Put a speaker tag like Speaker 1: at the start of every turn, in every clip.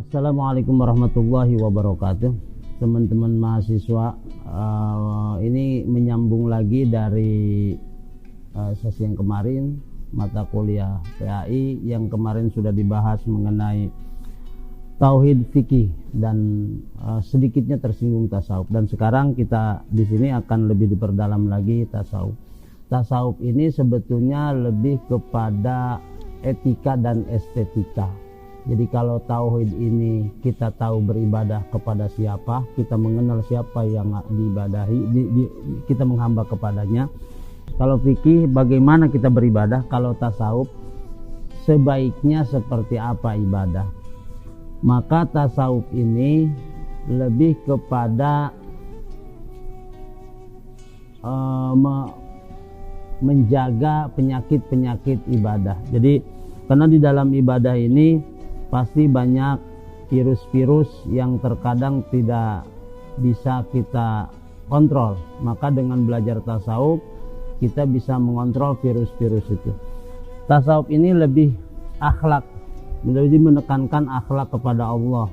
Speaker 1: Assalamualaikum warahmatullahi wabarakatuh. Teman-teman mahasiswa, ini menyambung lagi dari sesi yang kemarin, mata kuliah PAI yang kemarin sudah dibahas mengenai tauhid fikih dan sedikitnya tersinggung tasawuf, dan sekarang kita di sini akan lebih diperdalam lagi tasawuf. Tasawuf ini sebetulnya lebih kepada etika dan estetika. Jadi kalau tauhid ini kita tahu beribadah kepada siapa, kita mengenal siapa yang diibadahi, kita menghamba kepadanya. Kalau fikih bagaimana kita beribadah, kalau tasawuf sebaiknya seperti apa ibadah. Maka tasawuf ini lebih kepada menjaga penyakit-penyakit ibadah. Jadi karena di dalam ibadah ini pasti banyak virus-virus yang terkadang tidak bisa kita kontrol. Maka dengan belajar tasawuf kita bisa mengontrol virus-virus itu. Tasawuf ini lebih akhlak, lebih menekankan akhlak kepada Allah,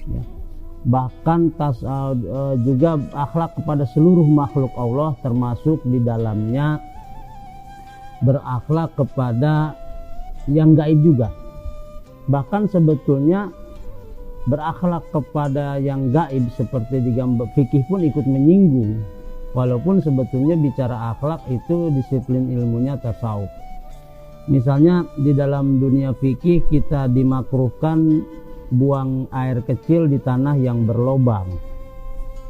Speaker 1: ya. Bahkan juga akhlak kepada seluruh makhluk Allah, termasuk di dalamnya berakhlak kepada yang gaib juga. Bahkan sebetulnya berakhlak kepada yang gaib seperti di gambar fikih pun ikut menyinggung, walaupun sebetulnya bicara akhlak itu disiplin ilmunya tasawuf. Misalnya di dalam dunia fikih kita dimakruhkan buang air kecil di tanah yang berlobang.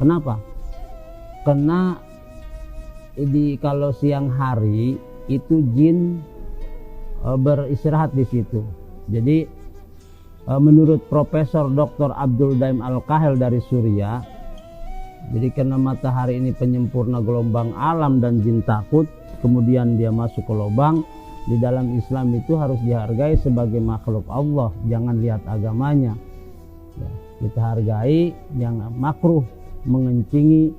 Speaker 1: Kenapa? Karena kalau siang hari itu jin beristirahat di situ. Jadi menurut Profesor Dr. Abdul Daim Al-Kahel dari Suriah, jadi karena matahari ini penyempurna gelombang alam dan jin takut, kemudian dia masuk ke lubang. Di dalam Islam itu harus dihargai sebagai makhluk Allah, jangan lihat agamanya, ya, kita hargai. Yang makruh mengencingi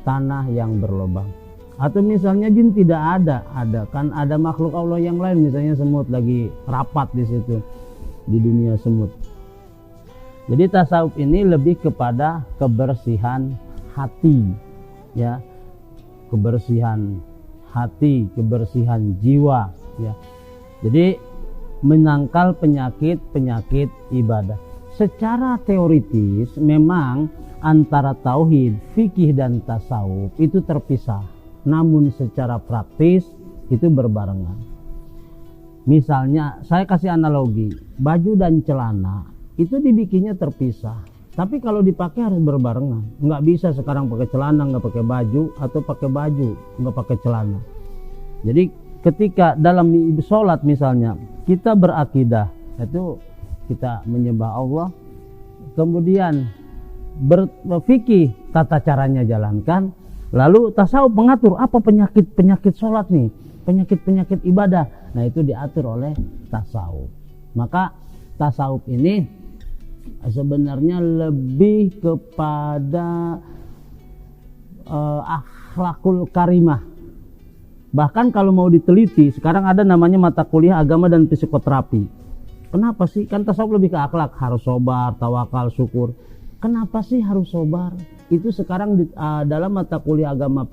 Speaker 1: tanah yang berlubang. Atau misalnya jin tidak ada kan ada makhluk Allah yang lain, misalnya semut lagi rapat di situ di dunia semut. Jadi tasawuf ini lebih kepada kebersihan hati, ya, kebersihan hati, kebersihan jiwa, ya. Jadi menangkal penyakit ibadah. Secara teoritis memang antara tauhid, fikih dan tasawuf itu terpisah, namun secara praktis itu berbarengan. Misalnya saya kasih analogi, baju dan celana itu dibikinnya terpisah, tapi kalau dipakai harus berbarengan. Nggak bisa sekarang pakai celana nggak pakai baju, atau pakai baju nggak pakai celana. Jadi ketika dalam sholat misalnya kita berakidah, itu kita menyembah Allah, kemudian berfikih tata caranya jalankan, lalu tasawuf mengatur apa penyakit sholat nih, penyakit ibadah. Nah itu diatur oleh tasawuf. Maka tasawuf ini sebenarnya lebih kepada akhlakul karimah. Bahkan kalau mau diteliti, sekarang ada namanya mata kuliah agama dan psikoterapi. Kenapa sih? Kan tasawuf lebih ke akhlak, harus sobar, tawakal, syukur. Kenapa sih harus sobar? Itu sekarang dalam mata kuliah agama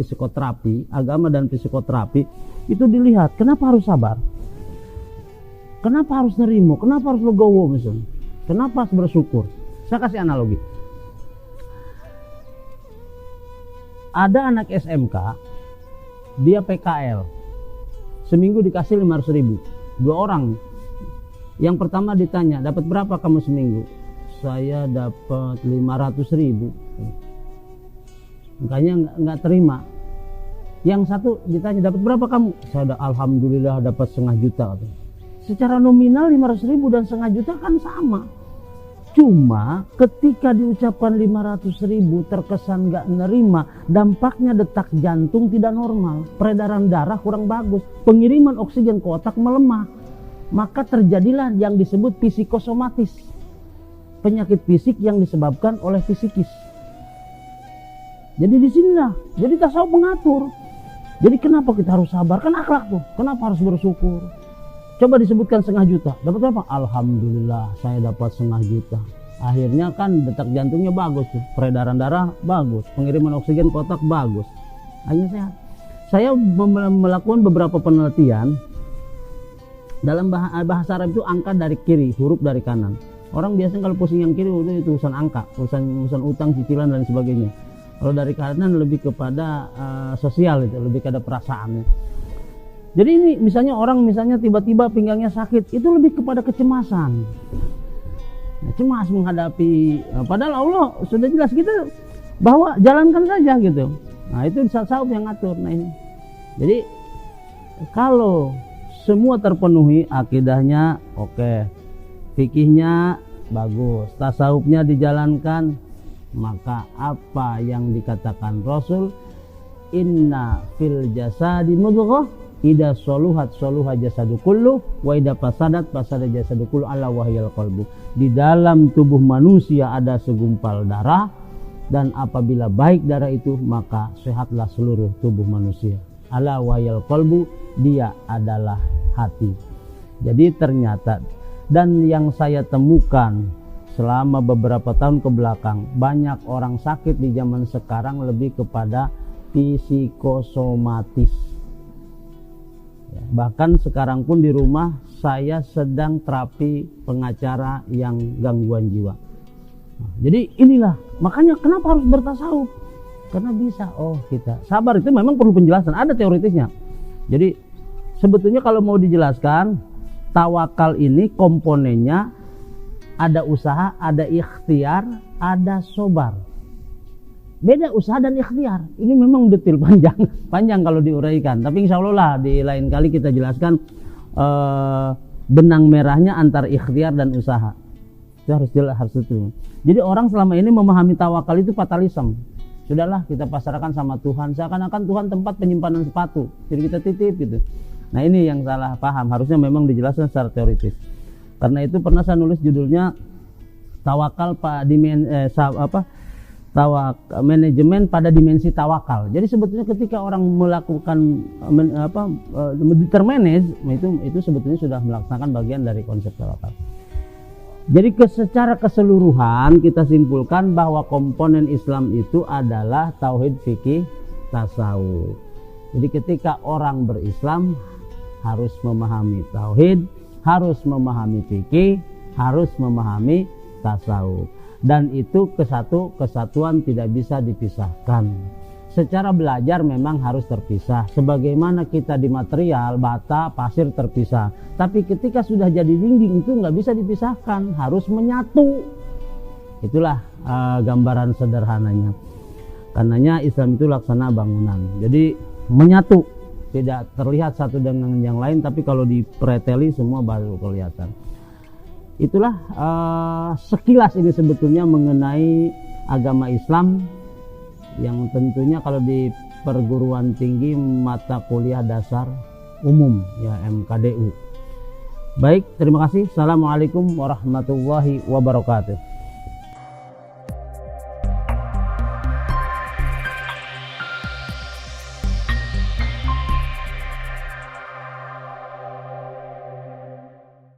Speaker 1: dan psikoterapi itu dilihat, kenapa harus sabar? Kenapa harus nerimo? Kenapa harus legowo misalnya? Kenapa harus bersyukur? Saya kasih analogi. Ada anak SMK, dia PKL. Seminggu dikasih 500.000. 2 orang. Yang pertama ditanya, dapat berapa kamu seminggu? Saya dapat 500.000. Makanya nggak terima. Yang satu ditanya, dapat berapa kamu? Saya alhamdulillah dapat 500.000 juta. Secara nominal 500.000 dan 500.000 juta kan sama. Cuma ketika diucapkan 500.000 terkesan nggak nerima, dampaknya detak jantung tidak normal, peredaran darah kurang bagus, pengiriman oksigen ke otak melemah. Maka terjadilah yang disebut psikosomatis, penyakit fisik yang disebabkan oleh fisikis. Jadi disinilah, jadi tasawuf mengatur. Jadi kenapa kita harus sabar? Kan akhlak tuh. Kenapa harus bersyukur? Coba disebutkan 500.000 juta. Dapat berapa? Alhamdulillah saya dapat 500.000 juta. Akhirnya kan detak jantungnya bagus tuh, peredaran darah bagus, pengiriman oksigen ke otak bagus, akhirnya sehat. Saya melakukan beberapa penelitian. Dalam bahasa Arab itu angka dari kiri, huruf dari kanan. Orang biasanya kalau pusing yang kiri udah itu urusan angka, urusan utang, cicilan dan sebagainya. Kalau dari kanan lebih kepada sosial, itu lebih kepada perasaannya. Jadi ini misalnya orang tiba-tiba pinggangnya sakit, itu lebih kepada kecemasan. Nah, cemas menghadapi, padahal Allah sudah jelas gitu bahwa jalankan saja gitu. Nah itu tasawuf yang ngatur. Nah ini, jadi kalau semua terpenuhi, akidahnya oke, fikihnya bagus, tasawufnya dijalankan, maka apa yang dikatakan Rasul, inna fil jasadi mudghah ida soluhat soluha jasadu kullu wa ida fasadat fasada jasadu kullu ala wahyal qalbu. Di dalam tubuh manusia ada segumpal darah, dan apabila baik darah itu maka sehatlah seluruh tubuh manusia. Ala wahyal qalbu, dia adalah hati. Jadi ternyata, dan yang saya temukan selama beberapa tahun ke belakang, banyak orang sakit di zaman sekarang lebih kepada psikosomatis. Bahkan sekarang pun di rumah saya sedang terapi pengacara yang gangguan jiwa. Nah, jadi inilah makanya kenapa harus bertasawuf, karena bisa kita sabar. Itu memang perlu penjelasan, ada teoritisnya. Jadi sebetulnya kalau mau dijelaskan, tawakal ini komponennya ada usaha, ada ikhtiar, ada sobar. Beda usaha dan ikhtiar. Ini memang detail panjang kalau diuraikan. Tapi insya Allah lah di lain kali kita jelaskan benang merahnya antara ikhtiar dan usaha. Itu harus jelas, harus itu. Jadi orang selama ini memahami tawakal itu fatalisme. Sudahlah kita pasrahkan sama Tuhan. Seakan-akan Tuhan tempat penyimpanan sepatu. Jadi kita titip gitu. Nah ini yang salah paham. Harusnya memang dijelaskan secara teoritis. Karena itu pernah saya nulis judulnya tawakal manajemen pada dimensi tawakal. Jadi sebetulnya ketika orang melakukan termanage, itu sebetulnya sudah melaksanakan bagian dari konsep tawakal. Jadi secara keseluruhan kita simpulkan bahwa komponen Islam itu adalah tauhid, fikih, tasawuf. Jadi ketika orang berislam harus memahami tauhid, harus memahami fikih, harus memahami tasawuf. Dan itu kesatuan tidak bisa dipisahkan. Secara belajar memang harus terpisah. Sebagaimana kita di material, bata, pasir terpisah. Tapi ketika sudah jadi dinding itu nggak bisa dipisahkan, harus menyatu. Itulah gambaran sederhananya. Karenanya Islam itu laksana bangunan. Jadi menyatu, tidak terlihat satu dengan yang lain, tapi kalau dipreteli semua baru kelihatan. Itulah sekilas ini sebetulnya mengenai agama Islam, yang tentunya kalau di perguruan tinggi mata kuliah dasar umum ya MKDU. Baik, terima kasih. Assalamualaikum warahmatullahi wabarakatuh.